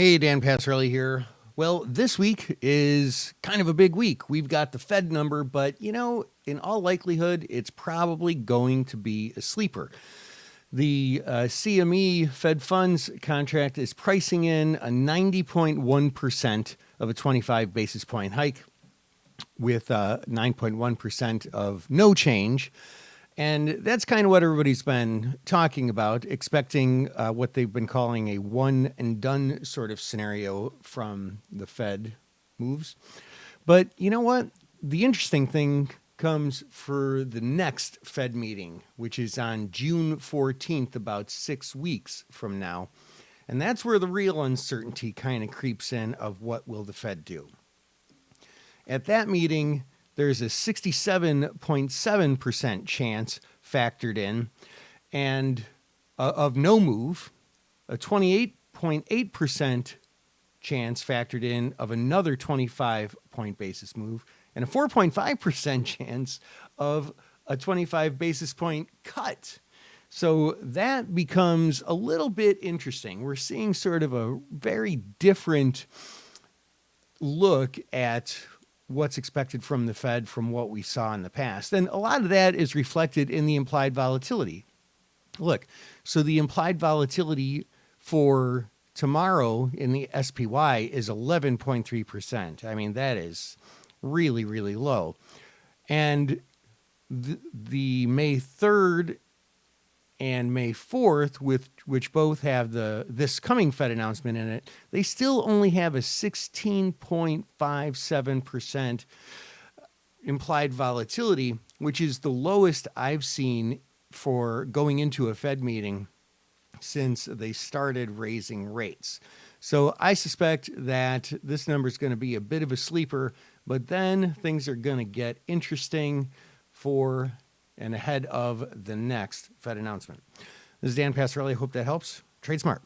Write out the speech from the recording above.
Hey, Dan Passarelli here. Well, this week is kind of a big week. We've got the Fed number, but in all likelihood, it's probably going to be a sleeper. The CME Fed funds contract is pricing in a 90.1% of a 25 basis point hike with 9.1% of no change. And that's kind of what everybody's been talking about, expecting what they've been calling a one and done sort of scenario from the Fed moves. But you know what? The interesting thing comes for the next Fed meeting, which is on June 14th, about 6 weeks from now. And that's where the real uncertainty kind of creeps in of what will the Fed do. At that meeting, there's a 67.7% chance factored in and of no move, a 28.8% chance factored in of another 25 point basis move, and a 4.5% chance of a 25 basis point cut. So that becomes a little bit interesting. We're seeing sort of a very different look at what's expected from the Fed from what we saw in the past. And a lot of that is reflected in the implied volatility. Look, so the implied volatility for tomorrow in the SPY is 11.3%. I mean, that is really, really low. And the May 3rd and May 4th, which both have this coming Fed announcement in it, they still only have a 16.57% implied volatility, which is the lowest I've seen for going into a Fed meeting since they started raising rates. So I suspect that this number is going to be a bit of a sleeper, but then things are going to get interesting for and ahead of the next Fed announcement. This is Dan Passarelli. I hope that helps. Trade smart.